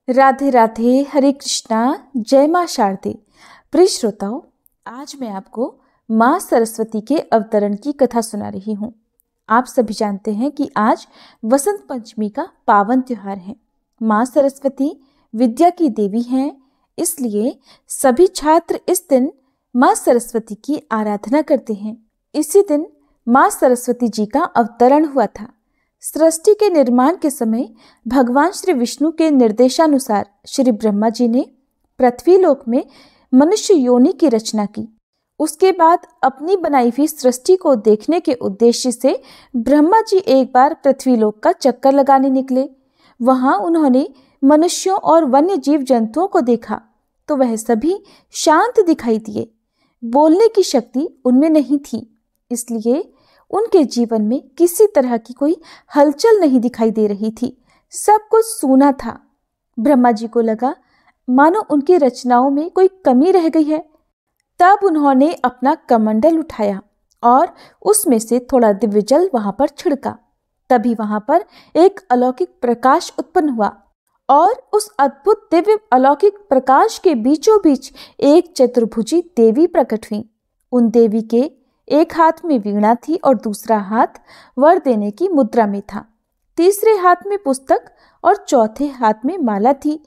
राधे राधे, हरे कृष्णा, जय माँ शारदे। प्रिय श्रोताओं, आज मैं आपको माँ सरस्वती के अवतरण की कथा सुना रही हूँ। आप सभी जानते हैं कि आज वसंत पंचमी का पावन त्योहार है। माँ सरस्वती विद्या की देवी हैं, इसलिए सभी छात्र इस दिन माँ सरस्वती की आराधना करते हैं। इसी दिन माँ सरस्वती जी का अवतरण हुआ था। सृष्टि के निर्माण के समय भगवान श्री विष्णु के निर्देशानुसार श्री ब्रह्मा जी ने पृथ्वी लोक में मनुष्य योनि की रचना की। उसके बाद अपनी बनाई हुई सृष्टि को देखने के उद्देश्य से ब्रह्मा जी एक बार पृथ्वी लोक का चक्कर लगाने निकले। वहां उन्होंने मनुष्यों और वन्य जीव जंतुओं को देखा तो वह सभी शांत दिखाई दिए। बोलने की शक्ति उनमें नहीं थी, इसलिए उनके जीवन में किसी तरह की कोई हलचल नहीं दिखाई दे रही थी। सब कुछ सूना था। ब्रह्मा जी को लगा मानो उनकी रचनाओं में कोई कमी रह गई है। तब उन्होंने अपना कमंडल उठाया और उसमें से थोड़ा दिव्य जल वहां पर छिड़का। तभी वहां पर एक अलौकिक प्रकाश उत्पन्न हुआ और उस अद्भुत दिव्य अलौकिक प्रकाश के बीचों बीच एक चतुर्भुजी देवी प्रकट हुई। उन देवी के एक हाथ में वीणा थी और दूसरा हाथ वर देने की मुद्रा में था। तीसरे हाथ में पुस्तक और चौथे हाथ में माला थी।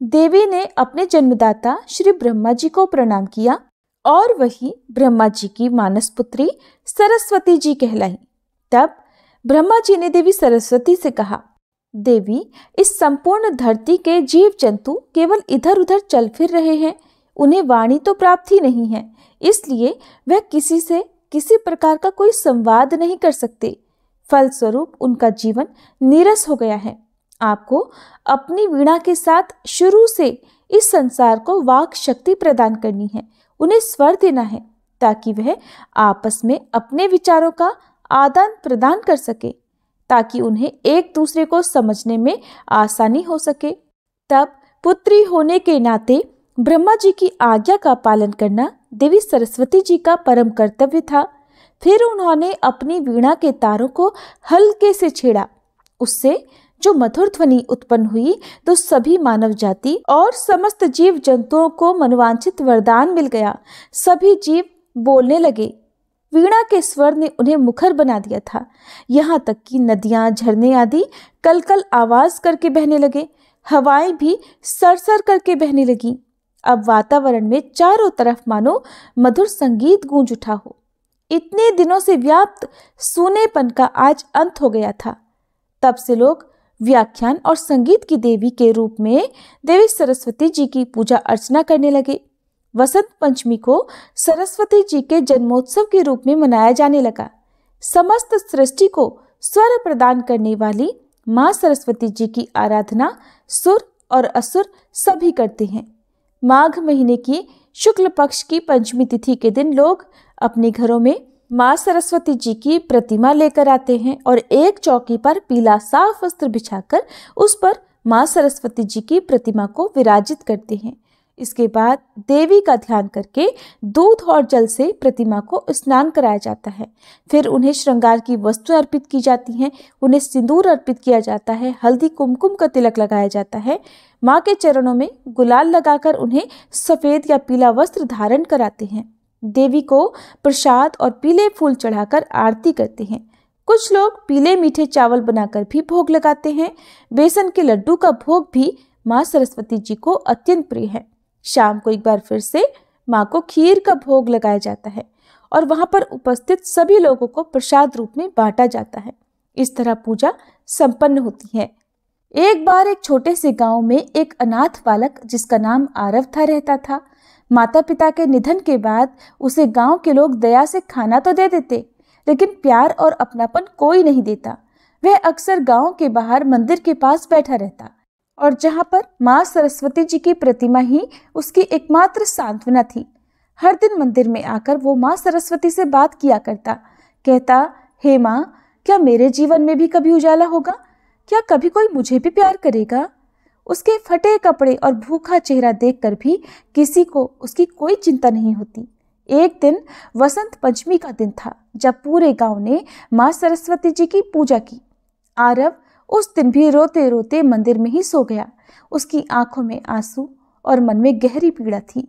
देवी ने अपने जन्मदाता श्री ब्रह्मा जी को प्रणाम किया और वही ब्रह्मा जी की मानस पुत्री सरस्वती जी कहलाई। तब ब्रह्मा जी ने देवी सरस्वती से कहा, देवी, इस संपूर्ण धरती के जीव जंतु केवल इधर उधर चल फिर रहे हैं, उन्हें वाणी तो प्राप्त ही नहीं है, इसलिए वह किसी से किसी प्रकार का कोई संवाद नहीं कर सकते। फलस्वरूप उनका जीवन नीरस हो गया है। आपको अपनी वीणा के साथ शुरू से इस संसार को वाक शक्ति प्रदान करनी है, उन्हें स्वर देना है ताकि वह आपस में अपने विचारों का आदान प्रदान कर सके, ताकि उन्हें एक दूसरे को समझने में आसानी हो सके। तब पुत्री होने के नाते ब्रह्मा जी की आज्ञा का पालन करना देवी सरस्वती जी का परम कर्तव्य था। फिर उन्होंने अपनी वीणा के तारों को हल्के से छेड़ा। उससे जो मधुर ध्वनि उत्पन्न हुई तो सभी मानव जाति और समस्त जीव जंतुओं को मनवांछित वरदान मिल गया। सभी जीव बोलने लगे। वीणा के स्वर ने उन्हें मुखर बना दिया था। यहाँ तक कि नदियां, झरने आदि कलकल आवाज करके बहने लगे। हवाएं भी सरसर करके बहने लगी। अब वातावरण में चारों तरफ मानो मधुर संगीत गूंज उठा हो। इतने दिनों से व्याप्त सूनेपन का आज अंत हो गया था। तब से लोग व्याख्यान और संगीत की देवी के रूप में देवी सरस्वती जी की पूजा अर्चना करने लगे। वसंत पंचमी को सरस्वती जी के जन्मोत्सव के रूप में मनाया जाने लगा। समस्त सृष्टि को स्वर प्रदान करने वाली माँ सरस्वती जी की आराधना सुर और असुर सभी करते हैं। माघ महीने की शुक्ल पक्ष की पंचमी तिथि के दिन लोग अपने घरों में माँ सरस्वती जी की प्रतिमा लेकर आते हैं और एक चौकी पर पीला साफ वस्त्र बिछाकर उस पर माँ सरस्वती जी की प्रतिमा को विराजित करते हैं। इसके बाद देवी का ध्यान करके दूध और जल से प्रतिमा को स्नान कराया जाता है। फिर उन्हें श्रृंगार की वस्तु अर्पित की जाती हैं, उन्हें सिंदूर अर्पित किया जाता है, हल्दी कुमकुम का तिलक लगाया जाता है। माँ के चरणों में गुलाल लगाकर उन्हें सफेद या पीला वस्त्र धारण कराते हैं। देवी को प्रसाद और पीले फूल चढ़ाकर आरती करते हैं। कुछ लोग पीले मीठे चावल बनाकर भी भोग लगाते हैं। बेसन के लड्डू का भोग भी माँ सरस्वती जी को अत्यंत प्रिय है। शाम को एक बार फिर से माँ को खीर का भोग लगाया जाता है और वहां पर उपस्थित सभी लोगों को प्रसाद रूप में बांटा जाता है। इस तरह पूजा संपन्न होती है। एक बार एक छोटे से गांव में एक अनाथ बालक जिसका नाम आरव था रहता था। माता पिता के निधन के बाद उसे गांव के लोग दया से खाना तो दे देते, लेकिन प्यार और अपनापन कोई नहीं देता। वह अक्सर गांव के बाहर मंदिर के पास बैठा रहता और जहां पर माँ सरस्वती जी की प्रतिमा ही उसकी एकमात्र सांत्वना थी। हर दिन मंदिर में आकर वो माँ सरस्वती से बात किया करता। कहता, हे माँ, क्या मेरे जीवन में भी कभी उजाला होगा? क्या कभी कोई मुझे भी प्यार करेगा? उसके फटे कपड़े और भूखा चेहरा देखकर भी किसी को उसकी कोई चिंता नहीं होती। एक दिन वसंत पंचमी का दिन था जब पूरे गांव ने माँ सरस्वती जी की पूजा की। आरव उस दिन भी रोते रोते मंदिर में ही सो गया। उसकी आंखों में आंसू और मन में गहरी पीड़ा थी।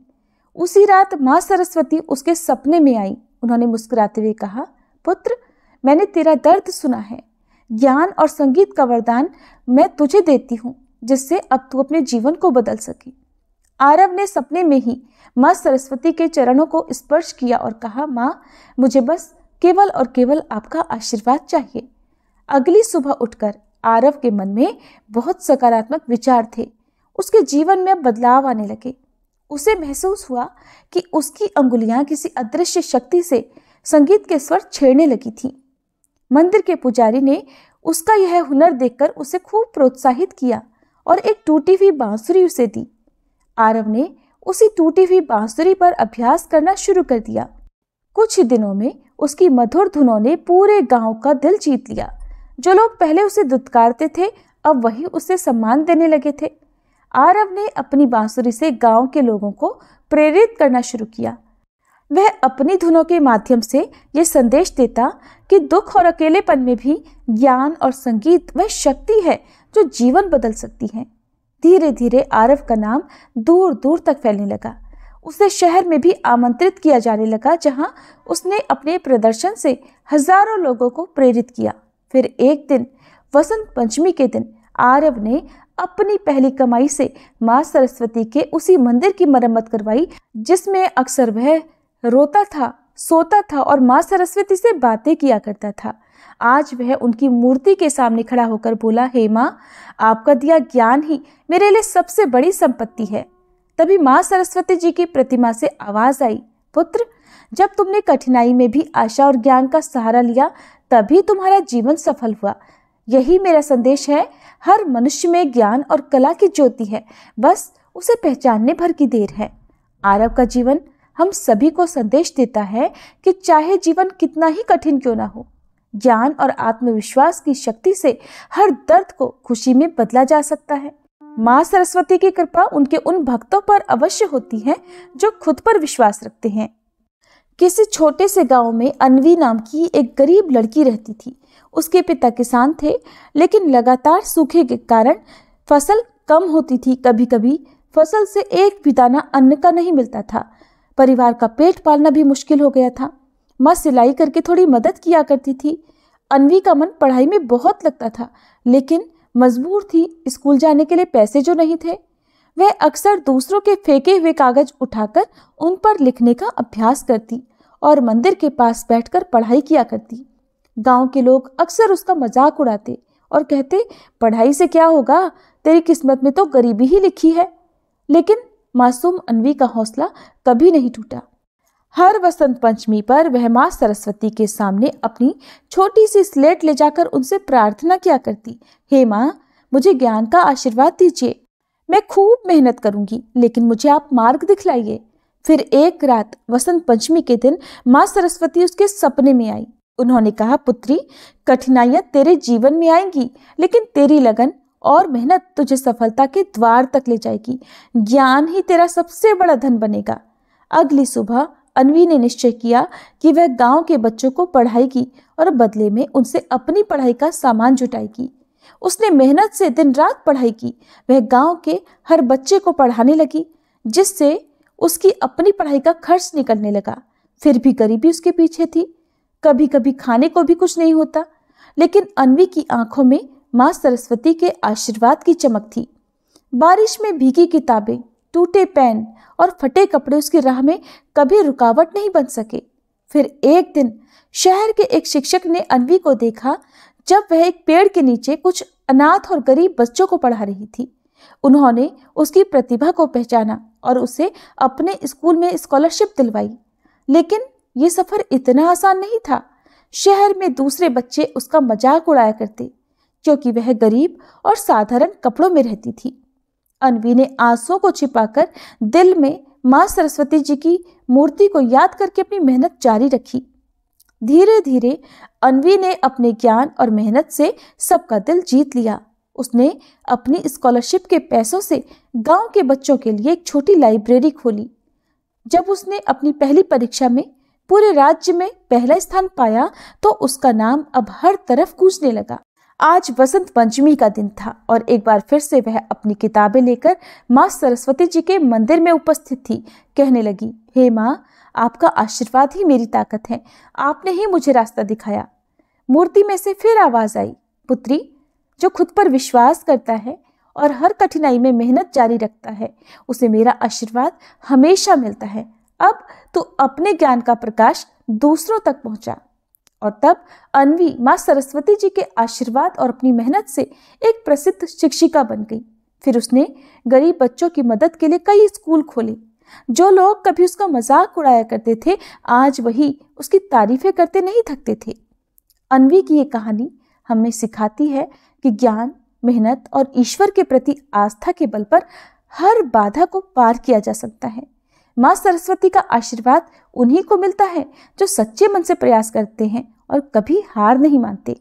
उसी रात माँ सरस्वती उसके सपने में आई। उन्होंने मुस्कुराते हुए कहा, पुत्र, मैंने तेरा दर्द सुना है। ज्ञान और संगीत का वरदान मैं तुझे देती हूँ, जिससे अब तू अपने जीवन को बदल सके। आरव ने सपने में ही माँ सरस्वती के चरणों को स्पर्श किया और कहा, माँ, मुझे बस केवल और केवल आपका आशीर्वाद चाहिए। अगली सुबह उठकर आरव के मन में बहुत सकारात्मक विचार थे। उसके जीवन में बदलाव आने लगे। उसे महसूस हुआ कि उसकी अंगुलियां किसी अदृश्य शक्ति से संगीत के स्वर छेड़ने लगी थीं। मंदिर के पुजारी ने उसका यह हुनर देखकर उसे खूब प्रोत्साहित किया और एक टूटी हुई बांसुरी उसे दी। आरव ने उसी टूटी हुई बांसुरी पर अभ्यास करना शुरू कर दिया। कुछ ही दिनों में उसकी मधुर धुनों ने पूरे गांव का दिल जीत लिया। जो लोग पहले उसे दुत्कारते थे, अब वही उसे सम्मान देने लगे थे। आरव ने अपनी बांसुरी से गांव के लोगों को प्रेरित करना शुरू किया। वह अपनी धुनों के माध्यम से ये संदेश देता कि दुख और अकेलेपन में भी ज्ञान और संगीत वह शक्ति है जो जीवन बदल सकती है। धीरे धीरे आरव का नाम दूर दूर तक फैलने लगा। उसे शहर में भी आमंत्रित किया जाने लगा, जहां उसने अपने प्रदर्शन से हजारों लोगों को प्रेरित किया। फिर एक दिन वसंत पंचमी के दिन आरव ने अपनी पहली कमाई से माँ सरस्वती के उसी मंदिर की मरम्मत करवाई, जिसमें अक्सर वह रोता था, सोता था और माँ सरस्वती से बातें किया करता था। आज वह उनकी मूर्ति के सामने खड़ा होकर बोला, हे माँ, आपका दिया ज्ञान ही मेरे लिए सबसे बड़ी संपत्ति है। तभी माँ सरस्वती जी की प्रतिमा से आवाज आई, पुत्र, जब तुमने कठिनाई में भी आशा और ज्ञान का सहारा लिया, तभी तुम्हारा जीवन सफल हुआ। यही मेरा संदेश है। हर मनुष्य में ज्ञान और कला की ज्योति है, बस उसे पहचानने भर की देर है। आरव का जीवन हम सभी को संदेश देता है कि चाहे जीवन कितना ही कठिन क्यों ना हो, ज्ञान और आत्मविश्वास की शक्ति से हर दर्द को खुशी में बदला जा सकता है। माँ सरस्वती की कृपा उनके उन भक्तों पर अवश्य होती है जो खुद पर विश्वास रखते हैं। किसी छोटे से गांव में अन्वी नाम की एक गरीब लड़की रहती थी। उसके पिता किसान थे, लेकिन लगातार सूखे के कारण फसल कम होती थी। कभी कभी फसल से एक भी दाना अन्न का नहीं मिलता था। परिवार का पेट पालना भी मुश्किल हो गया था। माँ सिलाई करके थोड़ी मदद किया करती थी। अन्वी का मन पढ़ाई में बहुत लगता था, लेकिन मजबूर थी। स्कूल जाने के लिए पैसे जो नहीं थे, वह अक्सर दूसरों के फेंके हुए कागज उठाकर उन पर लिखने का अभ्यास करती और मंदिर के पास बैठकर पढ़ाई किया करती। गांव के लोग अक्सर उसका मजाक उड़ाते और कहते, पढ़ाई से क्या होगा, तेरी किस्मत में तो गरीबी ही लिखी है। लेकिन मासूम अन्वी का हौसला कभी नहीं टूटा। हर वसंत पंचमी पर वह माँ सरस्वती के सामने अपनी छोटी सी स्लेट ले जाकर उनसे प्रार्थना किया करती, हे माँ, मुझे ज्ञान का आशीर्वाद दीजिए। मैं खूब मेहनत करूंगी, लेकिन मुझे आप मार्ग दिखलाइए। फिर एक रात वसंत पंचमी के दिन माँ सरस्वती उसके सपने में आई। उन्होंने कहा, पुत्री, कठिनाइयां तेरे जीवन में आएंगी, लेकिन तेरी लगन और मेहनत तुझे सफलता के द्वार तक ले जाएगी। ज्ञान ही तेरा सबसे बड़ा धन बनेगा। अगली सुबह अन्वी ने निश्चय किया कि वह गांव के बच्चों को पढ़ाएगी और बदले में उनसे अपनी पढ़ाई का सामान जुटाएगी। उसने मेहनत से दिन रात पढ़ाई की। वह गांव के हर बच्चे को पढ़ाने लगी, जिससे उसकी अपनी पढ़ाई का खर्च निकलने लगा। फिर भी गरीबी उसके पीछे थी। कभी कभी खाने को भी कुछ नहीं होता, लेकिन अन्वी की आंखों में माँ सरस्वती के आशीर्वाद की चमक थी। बारिश में भीगी किताबें, टूटे पेन और फटे कपड़े उसकी राह में कभी रुकावट नहीं बन सके। फिर एक दिन शहर के एक शिक्षक ने अन्वी को देखा, जब वह एक पेड़ के नीचे कुछ अनाथ और गरीब बच्चों को पढ़ा रही थी। उन्होंने उसकी प्रतिभा को पहचाना और उसे अपने स्कूल में स्कॉलरशिप दिलवाई। लेकिन ये सफर इतना आसान नहीं था। शहर में दूसरे बच्चे उसका मजाक उड़ाया करते, क्योंकि वह गरीब और साधारण कपड़ों में रहती थी। अन्वी ने आंसुओं को छिपाकर दिल में माँ सरस्वती जी की मूर्ति को याद करके अपनी मेहनत जारी रखी। धीरे धीरे अन्वी ने अपने ज्ञान और मेहनत से सबका दिल जीत लिया। उसने अपनी स्कॉलरशिप के पैसों से गांव के बच्चों के लिए एक छोटी लाइब्रेरी खोली। जब उसने अपनी पहली परीक्षा में पूरे राज्य में पहला स्थान पाया, तो उसका नाम अब हर तरफ गूंजने लगा। आज वसंत पंचमी का दिन था और एक बार फिर से वह अपनी किताबें लेकर माँ सरस्वती जी के मंदिर में उपस्थित थी। कहने लगी, हे माँ, आपका आशीर्वाद ही मेरी ताकत है, आपने ही मुझे रास्ता दिखाया। मूर्ति में से फिर आवाज आई, पुत्री, जो खुद पर विश्वास करता है और हर कठिनाई में मेहनत जारी रखता है, उसे मेरा आशीर्वाद हमेशा मिलता है। अब तू अपने ज्ञान का प्रकाश दूसरों तक पहुंचा। और तब अन्वी माँ सरस्वती जी के आशीर्वाद और अपनी मेहनत से एक प्रसिद्ध शिक्षिका बन गई। फिर उसने गरीब बच्चों की मदद के लिए कई स्कूल खोले। जो लोग कभी उसका मजाक उड़ाया करते थे, आज वही उसकी तारीफें करते नहीं थकते थे। अन्वी की ये कहानी हमें सिखाती है कि ज्ञान, मेहनत और ईश्वर के प्रति आस्था के बल पर हर बाधा को पार किया जा सकता है। माँ सरस्वती का आशीर्वाद उन्हीं को मिलता है जो सच्चे मन से प्रयास करते हैं और कभी हार नहीं मानते।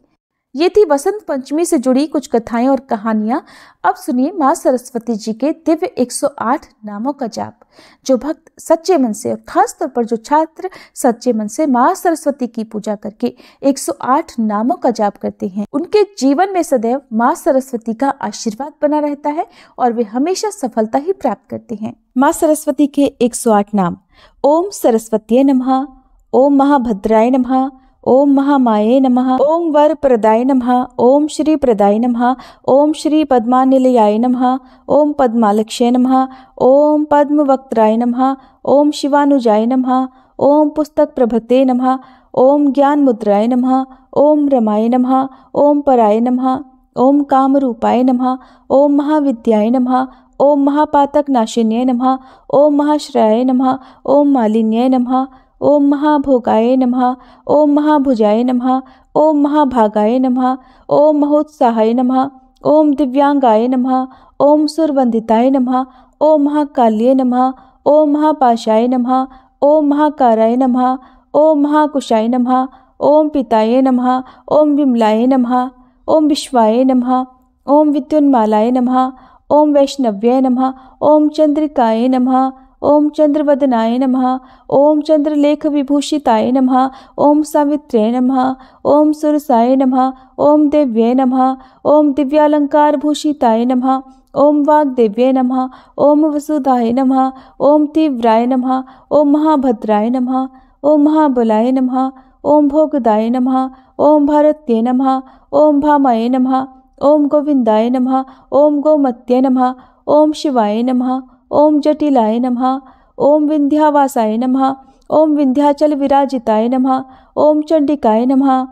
ये थी वसंत पंचमी से जुड़ी कुछ कथाएं और कहानियां। अब सुनिए माँ सरस्वती जी के दिव्य 108 नामों का जाप। जो भक्त सच्चे मन से और खास तौर पर जो छात्र सच्चे मन से माँ सरस्वती की पूजा करके 108 नामों का जाप करते हैं, उनके जीवन में सदैव माँ सरस्वती का आशीर्वाद बना रहता है और वे हमेशा सफलता ही प्राप्त करते हैं। माँ सरस्वती के 108 नाम। ओम सरस्वतीये नमः, ओम महाभद्राय नमः, ओम महामाये नमः, ओम वर प्रदाय नमः, ओम श्री प्रदाय नमः, ओम श्री पद्मानिलयाय नमः, ओम पद्मालक्ष्ये नमः, ओम पद्मवक्त्राय नमः, ओम शिवानुजाय नमः, ओम पुस्तक प्रभते नमः, ओम ज्ञान मुद्राय नमः, ओम रमाय नमः, ओम पराय नमः, ओम कामरूपाय नमः, ओम महाविद्याय नमः, ओम महापातक नाशिन्ये नमः, ओम महाश्रयाय नमः, ओम मालिन्ये नमः, ओम महाभोगाय नमः, ओम महाभुजाय नमः, ओम महाभागाय नमः, ओम महोत्साहाय नमः, ओम दिव्यांगाय नमः, ओम सुरवंदिताय नमः, ओम महाकाल्ये नमः, ओम महापाशाय नमः, ओम महाकाराय नमः, ओम महाकुशाय नमः, ओम पिताय नमः, ओम विमलाय नमः, ओम विश्वाय नमः, ओम विद्युन्मालाय नमः, ओम वैष्णव्ये नमः, ओम चंद्रिकाय नमः, ओम चंद्रवदनाय नमः, ओम चंद्रलेख विभूषिताय नमः, ओम सावित्र्ये नमः, ओम सुरसाय नमः, ओम देव्ये नमः, ओम दिव्यालंकार भूषिताय नमः, ओम वाग्देव्ये नमः, ओम वसुधाय नमः, ओम तीव्राय नमः, ओम महाभद्राय नमः, ओम महाबलाय नमः, ओम भोगदाय नमः, ओम भारत्ये नमः, ओम भामाय नमः, ओम गोविंदाय नमः, ओम गोमत्ये नमः, ओम शिवाय नमः, ओम जटिलाय नमः, ओम विंध्यावासाय नमः, ओम विंध्याचल विराजिताय नमः, ओम चंडिकाय नमः,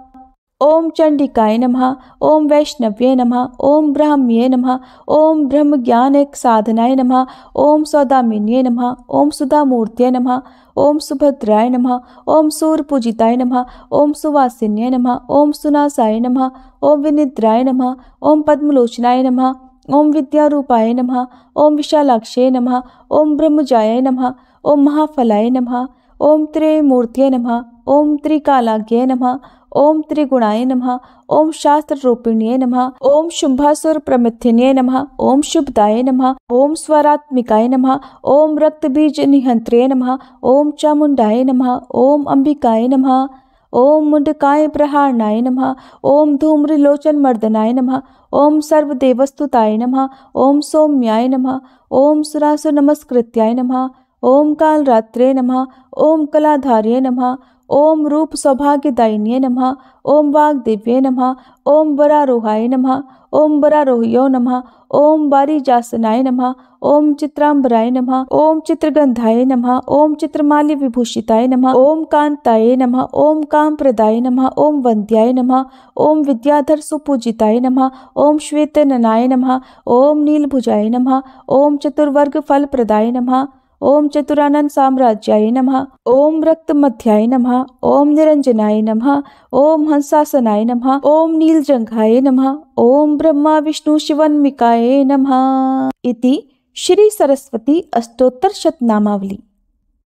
ओम चंडिकाय नमः, ओम वैष्णव्ये नमः, ओम ब्राह्म्ये नमः, ओम ब्रह्म ज्ञान एक साधनाय नमः, ओम सौदामिन्ये नमः, ओम सुधामूर्त्ये नमः, ओम सुभद्राय नमः, ओम सूर्यपूजिताय नमः, ओम सुवासिन्ये नमः, ओम सुनासाय नमः, ओम विनिद्राय नमः, ओम पद्मलोचनाय नमः, ओम विद्यारूपाय नमः, ओम विशालाक्षे नमः, ओम ब्रह्मजाय नमः, ओम महाफलाय नमः, ओम त्रयमूर्तये नमः, ओम त्रिकालाज्ञे नमः, ओम त्रिगुणाय नमः, ओम शास्त्र रूपिण्ये नमः, ओम शुंभासुर प्रमिथिन्ये नमः, ओम शुभदाय नमः, ओम स्वरात्मिकाय नमः, ओम रक्तबीज निहंत्रे नमः, ओम चामुंडाय नमः, ओम अंबिकाय नमः, ओम मुंडकाय प्रहारणाय नमः, ओम धूम्रलोचन मर्दनाय नमः, ओम सर्वदेवस्तुताय नमः, ओम सौम्याय नमः, ओम सुरासुर नमस्कृत्याय नमः, ओम कालरात्रे नमः, ओम कलाधार्ये नमः, ओम रूप सौभाग्यदायिन्ये नमः, ओम वाग्देव्ये नमः, ओम वरारोहाय नमः, ओम वरारोह्यो नमः, ओम वारिजासनाय नमः, ओम चित्रांबराय नमः, ओम चित्रगंधाय नमः, ओम चित्रमाल्य विभूषिताय नमः, ओम कांताय नमः, ओम कामप्रदाय नमः, ओम वंद्याय नमः, ओम विद्याधर सुपूजिताय नमः, ओम श्वेतननाय नमः, ओम नीलभुजाय नमः, ओम चतुर्वर्ग फल प्रदाय नमः, ओम चतुरानन साम्राज्याय नमः, ओम रक्तमध्याय नमः, ओम निरंजनाय नमः, ओम हंसासनाय नमः, ओम नीलजंघाय नमः, ओम ब्रह्मा विष्णु शिवन्मिकाय नमः। इति श्री सरस्वती अष्टोत्तर शतनामावली।